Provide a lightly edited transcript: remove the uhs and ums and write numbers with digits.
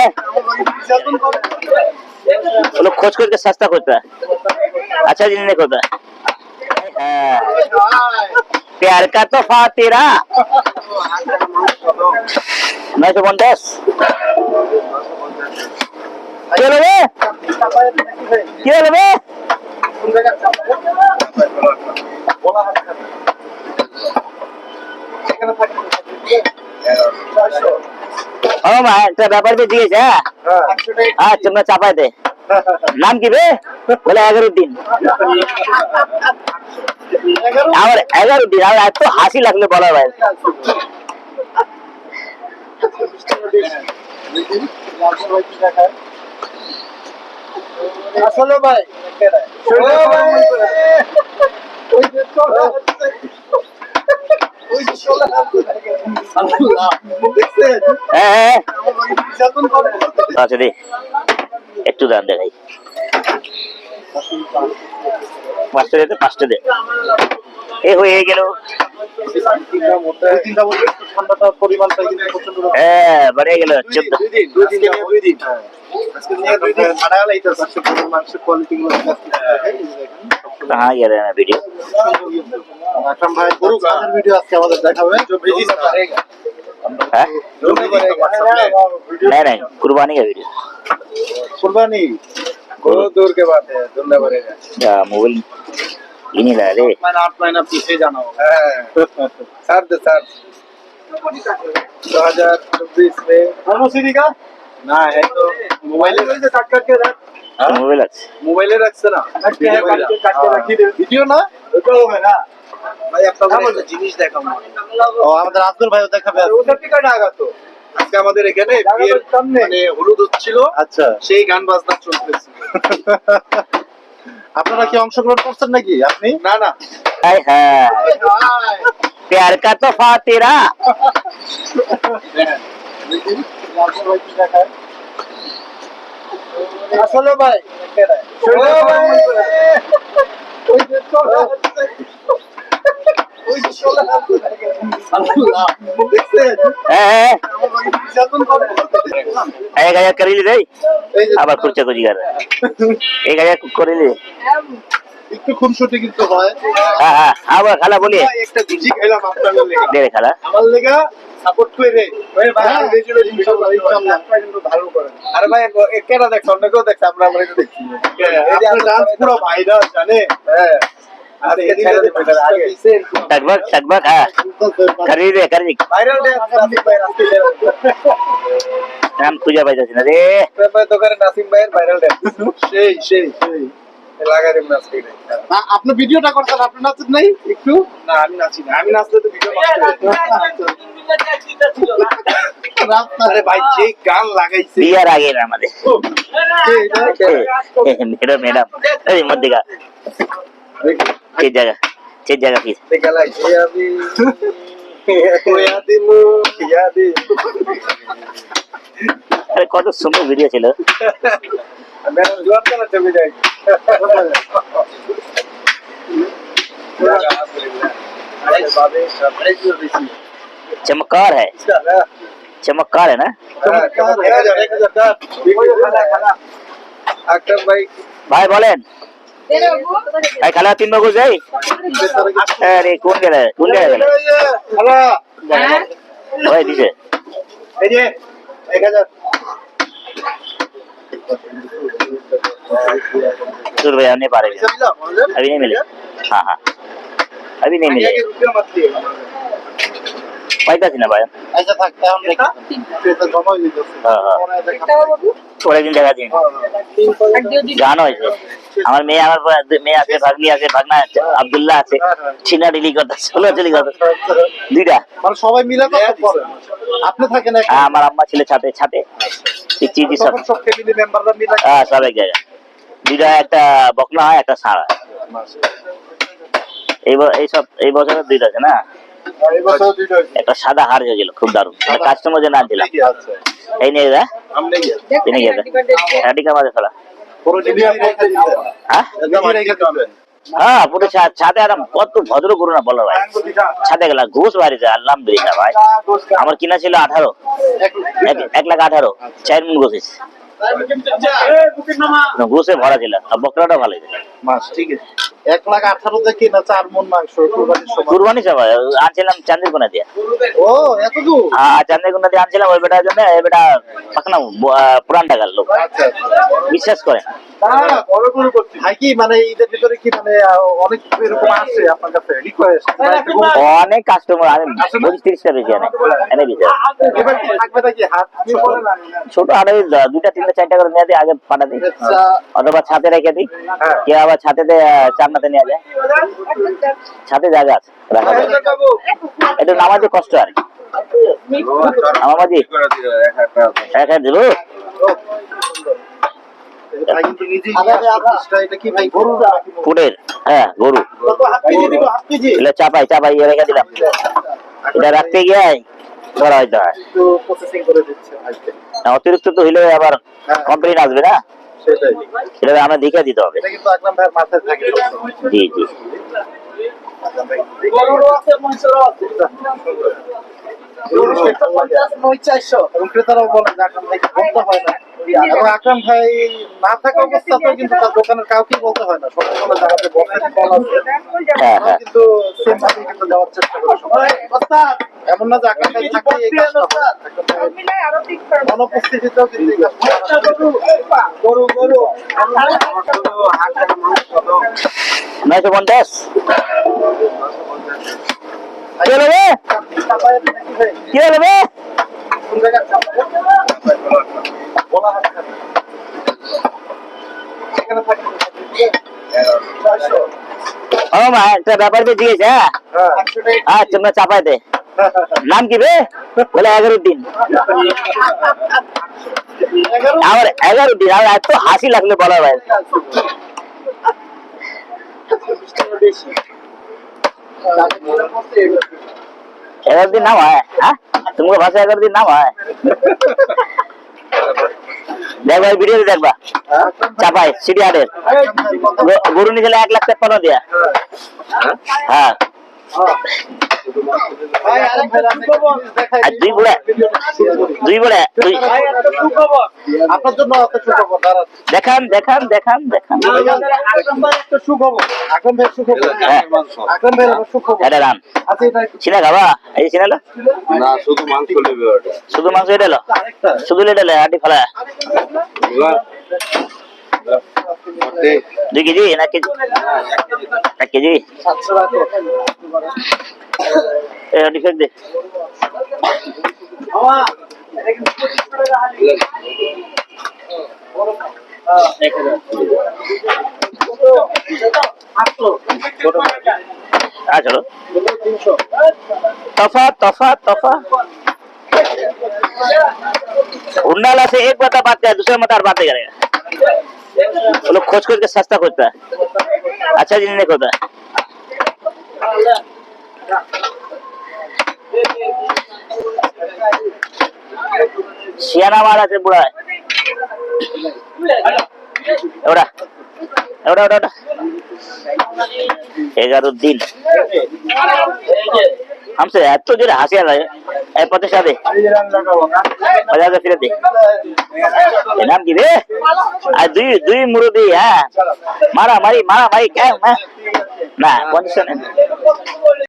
है वो लोग खोज करके सस्ता खोजता है, अच्छा जी नहीं खोजता है। प्यार का तोहफा तेरा 950 কি হলো কি হলো ও মা একটা ব্যাপার তো জিজ্ঞেস আচ্ছা আমরা চাপাই দে নাম কি বে বলে 11 দিন আমার 11 দিন আমার এত হাসি লাগলো বলা ভাই আসলে ভাই আচ্ছা দে একটু দাম দেখাই 5টা দে 5টা দে এ হয়ে গেল ঠান্ডাটা পরিমাণটা কিন্তু প্রচন্ড হ্যাঁ বেড়ে গেল 14 দুই দিন আজকে নিয়ে 2 দিন ছাড়া লাইতেছে আজকে মাংসের কোয়ালিটি গুলো कहाँ गया था वीडियो আকরাম ভাই গরু গাছের ভিডিও আজকে আমাদের দেখাবে जो भेजी करेगा है जो करेगा नहीं नहीं कुर्बानी का वीडियो कुर्बानी बहुत दूर के बात है दुनिया भरेगा क्या मोबाइल ये नहीं ला रे आप महीना पीछे जाना होगा सर 2024 में सीधी का ना है तो मोबाइल से काट करके रख मोबाइल আছে মোবাইলে রাখছে না কাটকে রাখি দে ভিডিও না ওটা হবে না ভাই একটা জিনিস দেখাবো ও আমাদের আব্দুল ভাইও দেখাবে ওটা কি কাটা আগা তো আজকে আমাদের এখানে বিয়ের মানে হলুদ হচ্ছিল আচ্ছা সেই গান বাজনা চলতেছে আপনারা কি অংশগ্রহণ করছেন নাকি আপনি না না हाय हाय प्यार का तोहफा तेरा আসলে ভাই एक हजार कर ली भाई আবার খুরচা কুচি কর 1000 করে লি একটু খুনসুটি কিন্তু হয় হ্যাঁ হ্যাঁ আবার খালা বলি একটা গুজি খাইলাম আপনাদের লেগে দে খালা আমার লেগা সাপোর্ট করে ভাই রেজুলেশন ইনশাআল্লাহ কিন্তু ভালো করেন আরে ভাই কেডা দেখছ অন্যকেও দেখছ আমরা তো দেখছি এই যে আপনার ডান্স পুরো ভাইরাল জানে হ্যাঁ আরে এই ছেড়ে দে বেটার আগে टकबक हां खरीद ভাইরাল ডান্স নাসিম ভাই রাস্তে নাম পূজা ভাই যাচ্ছে না রে ভাই তো করে নাসিম ভাইয়ের ভাইরাল ডান্স সেই লাগারে নাচ করে না আপনি ভিডিওটা করছেন আপনি নাচেন নাই একটু না আমি নাচি না আমি নাচলে তো ভিডিও নষ্ট আরে ভাই যে গান লাগাইছে বিয়ার আগে না আমাদের मैडम अरे मत दिखा चेक जगह फिर देखा लाइए अभी याद अरे कत सुंदर वीडियो ছিল मैंने जोर करना चले जाएगी चमत्कार है चमत्कार है ना अक्टर भाई भाई बोलें भाई खाला 3 बजे যাই আরে কোন গেল খালা ওই দিছে এই যে 1000 दूर भैया नहीं पा रहे अभी नहीं मिले हाँ हाँ अभी नहीं मिले पैसा थी ना भाई ऐसा था क्या हम देखा पैसा जमा ही तो हाँ हाँ थोड़े दिन দেখা দিন জানো হয়েছে আমার মেয়ে আছে ভাগ্নি আছে ভাগনা আছে আব্দুল্লাহ আছে ছিনা ডিলি কথা ষোলো চলি কথা দুইটা মানে সবাই মিলে কথা বলেন আপনি থাকেন আমার আম্মা ছিল ছাতে চিঠি সব ফ্যামিলি মেম্বাররা মিলে হ্যাঁ সব এক জায়গায় দুইটা একটা বকনা হয় একটা ষাঁড় এই বছরের দুইটা আছে না এই বছর দুইটা একটা সাদা হার হয়ে গেল খুব দারুণ কাস্টমার যে না দিলাম এই নিয়ে যা আমনে গিয়া তিনি গিয়ে রাডিকা মাঝে ফেলা পুরো জিনিস রেখে দিবেন হ্যাঁ একদম রেখে দিবেন হ্যাঁ পুরো ছাদে আর কত ভদ্র করো না বলো ভাই, ছাদে গেলা ঘুষ বাড়িতে আলহামদুলিল্লাহ ভাই। আমার কিনা ছিল 18, 1,18,000, 4 মন ঘুষ ঘুষে ভরা ছিল, আর বকরাটা ভালো ছিল। মাস ঠিক আছে 1,18,000 দেখি না 4 মন মাংস কুরবানির সময়। কুরবানি সবাই আনছিলাম চান্দিরকোনা দিয়ে। ও এত দূর। হ্যাঁ চান্দিরকোনা দিয়ে আনছিলাম ওই বেটার জন্য। এই বেটা পাকনা পুরান ঢাকার লোক, আচ্ছা বিশ্বাস করে না। বড় গরু করছি ভাই। কি মানে ঈদের ভিতরে কি মানে অনেক এরকম আসে আপনার কাছে রিকোয়েস্ট? অনেক কাস্টমার আমি 25-30টা বেশি এনে দিতে। এবার কি থাকবে নাকি হাত ছোট হাটে 2টা 3টা 4টা করে নিয়ে দিই, আগে পাঠা দিই, অথবা ছাতে রেখে দিই। কেউ আবার ছাতেতে চান্নাতে নিয়ে যায়, ছাতে জায়গা আছে রাখা যায়। এটা নামাজে কষ্ট আর কি। আমার মাঝি 1,000 দেব। ভাই কিন্তু নিজেই এটা কি ভাই গরু ফুটের, হ্যাঁ গরু। হাত কেজি দিব হাত কেজি এগুলো চাপাই চাপাই রেখে দিলাম, এটা রাখতে গিয়ে ধরা হইতে হয়। তো প্রসেসিং করে দিচ্ছে আজকে। অতিরিক্ত তো হইলে আবার কমপ্লেন আসবে না, সেটাই সেটা আমরা দেখে দিতে হবে। এটা কিন্তু আকরাম ভাইয়ের মাথায় থাকে। জি জি। গরুরও আছে মহিষেরও আছে। এবং ক্রেতারাও বলে যে আকরাম ভাইকে বলতে হয় না। এবং আকরাম ভাই না থাকা অবস্থাতেও কিন্তু তার দোকানের কাউকে বলতে হয় না। সবাই বলে যারা বসেন কল আছে হ্যাঁ হ্যাঁ কিন্তু সেম ভাবে কিন্তু দেওয়ার চেষ্টা করে সবাই। এমন না যে আকরাম ভাই থাকলে এই কাজটা হয়। অনুপস্থিতিতেও কিন্তু এই কাজটা গরু গরু 950 কি হলো রে? কি হলো রে? ও মা একটা ব্যাপার দিয়ে দিয়েছে। হ্যাঁ তোমরা চাপাই দে। নাম কি রে? বলে 11 দিন। আমার 11 দিন, আমার এত হাসি লাগলো বলা ভাই। 11 दिन नाम है? हाँ तुमको भाषा 11 दिन नाम है? देख भाई वीडियो देख बा चापाई सिटी हाटेर গরু নিয়ে 1,53,000 দিয়া। হ্যাঁ দুই বুড়া আপনার জন্য একটা সুখবর দাঁড়ান। দেখান দেখান দেখান দেখান আকরাম ভাই একটা সুখবর। আকরাম ভাই সুখবর। হ্যাঁ। আকরাম ভাই সুখবর। এটা রান আচ্ছা এটা একটু চিনা খাবা এই চিনালো না শুধু মাংস নেবে ওটা শুধু মাংস এটা লো আরেকটা শুধু এটা লে আটি ফেলা এবার 2 কেজি না কেজি 1 কেজি 700 টাকা। এ আটি ফেক দে মামা এটা কিন্তু 25 টাকা হালি। आ चलो तफा तफा तफा उन्नाला से एक बता बात है दूसरे मत बातें करेगा वो लोग खोज खोज के सस्ता खोजता है अच्छा जिन्हें नहीं खोजता सियाना वाला से बुरा है एवढा एवढा एवढा 11 दिन हमसे तो जो हासिया है ए पते सादे मजा से फिर दे नाम की रे आ दुई मुरुदी हां मारा मारी क्या ना कंडीशन है